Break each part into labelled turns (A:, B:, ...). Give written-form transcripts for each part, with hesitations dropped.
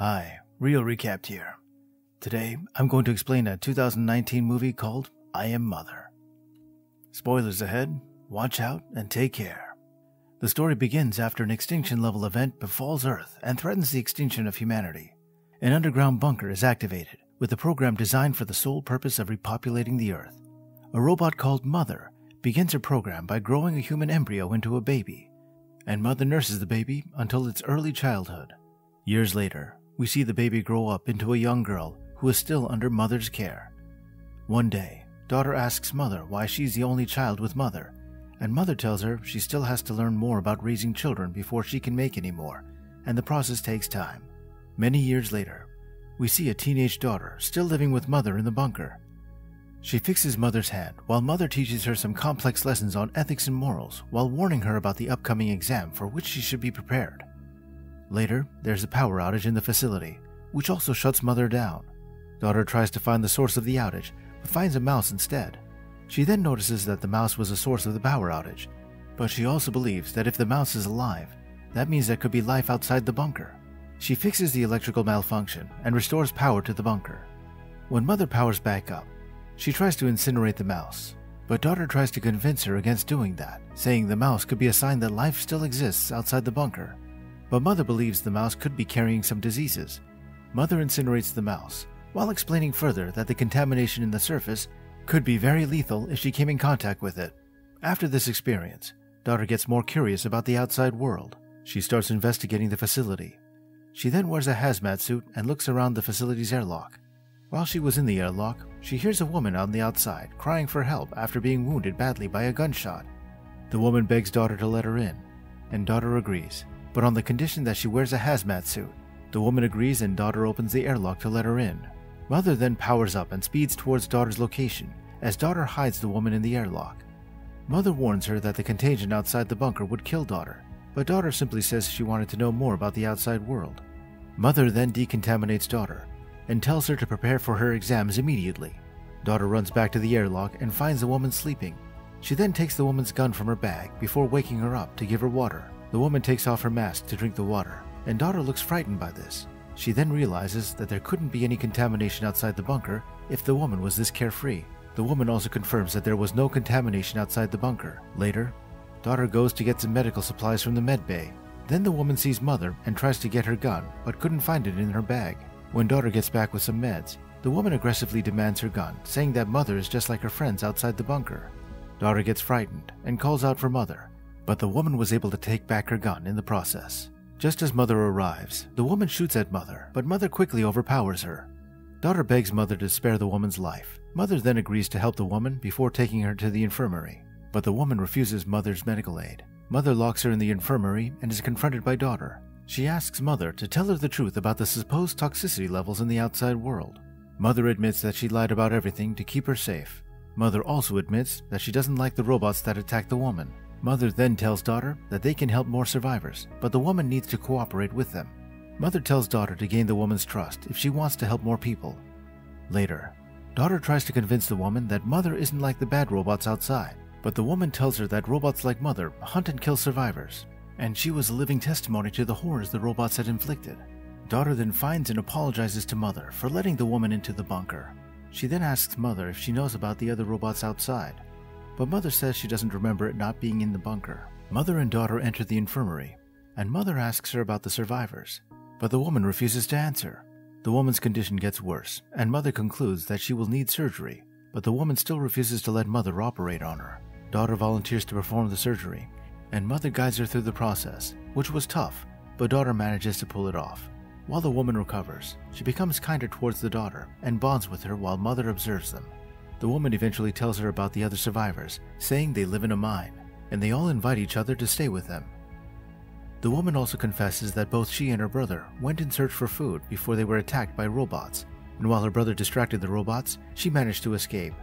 A: Hi, Real Recapped here. Today, I'm going to explain a 2019 movie called I Am Mother. Spoilers ahead, watch out and take care. The story begins after an extinction-level event befalls Earth and threatens the extinction of humanity. An underground bunker is activated, with a program designed for the sole purpose of repopulating the Earth. A robot called Mother begins her program by growing a human embryo into a baby, and Mother nurses the baby until its early childhood. Years later, we see the baby grow up into a young girl who is still under Mother's care. One day, Daughter asks Mother why she's the only child with Mother, and Mother tells her she still has to learn more about raising children before she can make any more, and the process takes time. Many years later, we see a teenage daughter still living with Mother in the bunker. She fixes Mother's hand while Mother teaches her some complex lessons on ethics and morals while warning her about the upcoming exam for which she should be prepared. Later, there's a power outage in the facility, which also shuts Mother down. Daughter tries to find the source of the outage, but finds a mouse instead. She then notices that the mouse was the source of the power outage, but she also believes that if the mouse is alive, that means there could be life outside the bunker. She fixes the electrical malfunction and restores power to the bunker. When Mother powers back up, she tries to incinerate the mouse, but Daughter tries to convince her against doing that, saying the mouse could be a sign that life still exists outside the bunker. But Mother believes the mouse could be carrying some diseases. Mother incinerates the mouse, while explaining further that the contamination in the surface could be very lethal if she came in contact with it. After this experience, Daughter gets more curious about the outside world. She starts investigating the facility. She then wears a hazmat suit and looks around the facility's airlock. While she was in the airlock, she hears a woman on the outside crying for help after being wounded badly by a gunshot. The woman begs Daughter to let her in, and Daughter agrees, but on the condition that she wears a hazmat suit. The woman agrees and Daughter opens the airlock to let her in. Mother then powers up and speeds towards Daughter's location as Daughter hides the woman in the airlock. Mother warns her that the contagion outside the bunker would kill Daughter, but Daughter simply says she wanted to know more about the outside world. Mother then decontaminates Daughter and tells her to prepare for her exams immediately. Daughter runs back to the airlock and finds the woman sleeping. She then takes the woman's gun from her bag before waking her up to give her water. The woman takes off her mask to drink the water, and Daughter looks frightened by this. She then realizes that there couldn't be any contamination outside the bunker if the woman was this carefree. The woman also confirms that there was no contamination outside the bunker. Later, Daughter goes to get some medical supplies from the med bay. Then the woman sees Mother and tries to get her gun, but couldn't find it in her bag. When Daughter gets back with some meds, the woman aggressively demands her gun, saying that Mother is just like her friends outside the bunker. Daughter gets frightened and calls out for Mother, but the woman was able to take back her gun in the process. Just as Mother arrives, the woman shoots at Mother, but Mother quickly overpowers her. Daughter begs Mother to spare the woman's life. Mother then agrees to help the woman before taking her to the infirmary, but the woman refuses Mother's medical aid. Mother locks her in the infirmary and is confronted by Daughter. She asks Mother to tell her the truth about the supposed toxicity levels in the outside world. Mother admits that she lied about everything to keep her safe. Mother also admits that she doesn't like the robots that attack the woman. Mother then tells Daughter that they can help more survivors, but the woman needs to cooperate with them. Mother tells Daughter to gain the woman's trust if she wants to help more people. Later, Daughter tries to convince the woman that Mother isn't like the bad robots outside, but the woman tells her that robots like Mother hunt and kill survivors, and she was a living testimony to the horrors the robots had inflicted. Daughter then finds and apologizes to Mother for letting the woman into the bunker. She then asks Mother if she knows about the other robots outside, but Mother says she doesn't remember it not being in the bunker. Mother and Daughter enter the infirmary, and Mother asks her about the survivors, but the woman refuses to answer. The woman's condition gets worse, and Mother concludes that she will need surgery, but the woman still refuses to let Mother operate on her. Daughter volunteers to perform the surgery, and Mother guides her through the process, which was tough, but Daughter manages to pull it off. While the woman recovers, she becomes kinder towards the daughter and bonds with her while Mother observes them. The woman eventually tells her about the other survivors, saying they live in a mine, and they all invite each other to stay with them. The woman also confesses that both she and her brother went in search for food before they were attacked by robots, and while her brother distracted the robots, she managed to escape,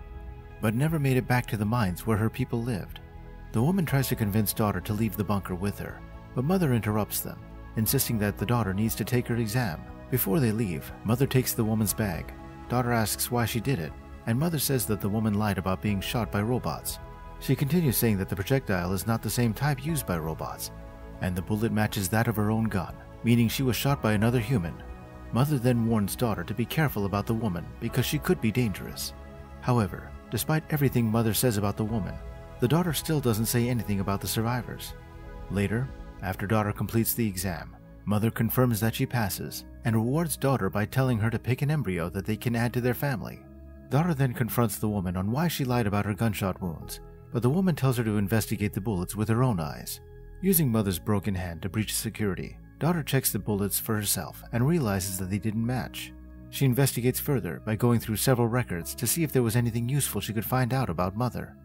A: but never made it back to the mines where her people lived. The woman tries to convince Daughter to leave the bunker with her, but Mother interrupts them, insisting that the daughter needs to take her exam. Before they leave, Mother takes the woman's bag. Daughter asks why she did it, and Mother says that the woman lied about being shot by robots. She continues saying that the projectile is not the same type used by robots, and the bullet matches that of her own gun, meaning she was shot by another human. Mother then warns daughter to be careful about the woman because she could be dangerous. However, despite everything Mother says about the woman, the daughter still doesn't say anything about the survivors. Later, after daughter completes the exam, Mother confirms that she passes and rewards daughter by telling her to pick an embryo that they can add to their family. Daughter then confronts the woman on why she lied about her gunshot wounds, but the woman tells her to investigate the bullets with her own eyes. Using Mother's broken hand to breach security, daughter checks the bullets for herself and realizes that they didn't match. She investigates further by going through several records to see if there was anything useful she could find out about Mother.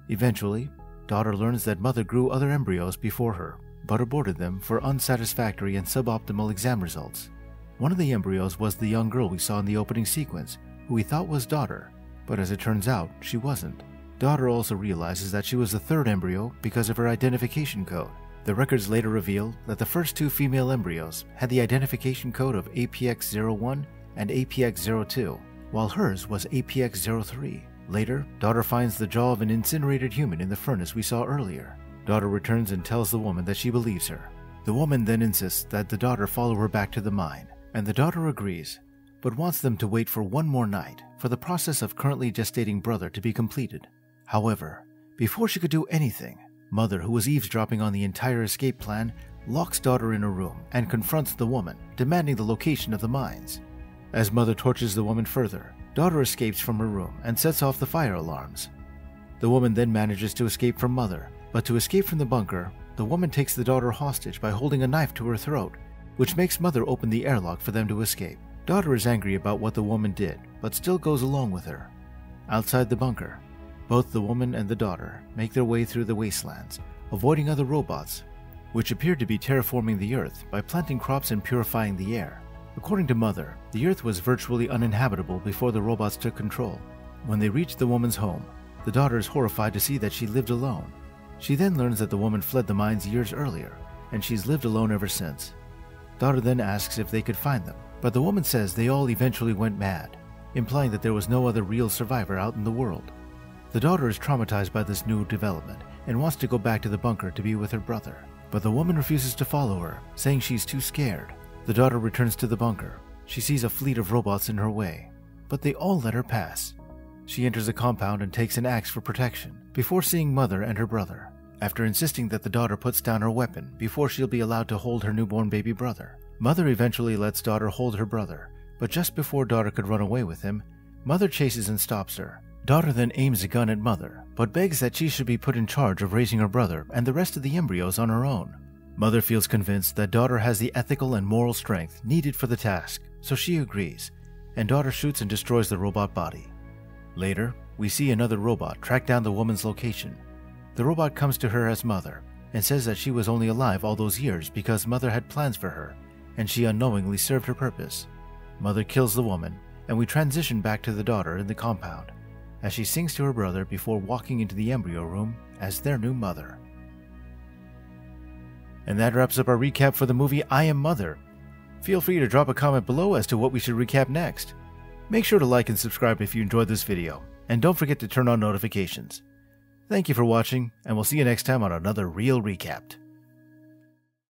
A: Eventually, daughter learns that Mother grew other embryos before her, but aborted them for unsatisfactory and suboptimal exam results. One of the embryos was the young girl we saw in the opening sequence, who we thought was daughter, but as it turns out, she wasn't. Daughter also realizes that she was the third embryo because of her identification code. The records later reveal that the first two female embryos had the identification code of APX01 and APX02, while hers was APX03. Later, daughter finds the jaw of an incinerated human in the furnace we saw earlier. Daughter returns and tells the woman that she believes her. The woman then insists that the daughter follow her back to the mine, and the daughter agrees, but wants them to wait for one more night for the process of currently gestating brother to be completed. However, before she could do anything, Mother, who was eavesdropping on the entire escape plan, locks daughter in a room and confronts the woman, demanding the location of the mines. As Mother tortures the woman further, daughter escapes from her room and sets off the fire alarms. The woman then manages to escape from Mother, but to escape from the bunker, the woman takes the daughter hostage by holding a knife to her throat, which makes Mother open the airlock for them to escape. Daughter is angry about what the woman did, but still goes along with her. Outside the bunker, both the woman and the daughter make their way through the wastelands, avoiding other robots, which appeared to be terraforming the Earth by planting crops and purifying the air. According to Mother, the Earth was virtually uninhabitable before the robots took control. When they reach the woman's home, the daughter is horrified to see that she lived alone. She then learns that the woman fled the mines years earlier, and she's lived alone ever since. Daughter then asks if they could find them, but the woman says they all eventually went mad, implying that there was no other real survivor out in the world. The daughter is traumatized by this new development and wants to go back to the bunker to be with her brother, but the woman refuses to follow her, saying she's too scared. The daughter returns to the bunker. She sees a fleet of robots in her way, but they all let her pass. She enters the compound and takes an axe for protection, before seeing Mother and her brother. After insisting that the daughter puts down her weapon before she'll be allowed to hold her newborn baby brother, Mother eventually lets daughter hold her brother, but just before daughter could run away with him, Mother chases and stops her. Daughter then aims a gun at Mother, but begs that she should be put in charge of raising her brother and the rest of the embryos on her own. Mother feels convinced that daughter has the ethical and moral strength needed for the task, so she agrees, and daughter shoots and destroys the robot body. Later, we see another robot track down the woman's location. The robot comes to her as Mother and says that she was only alive all those years because Mother had plans for her, and she unknowingly served her purpose. Mother kills the woman, and we transition back to the daughter in the compound, as she sings to her brother before walking into the embryo room as their new mother. And that wraps up our recap for the movie I Am Mother. Feel free to drop a comment below as to what we should recap next. Make sure to like and subscribe if you enjoyed this video, and don't forget to turn on notifications. Thank you for watching, and we'll see you next time on another Real Recapped.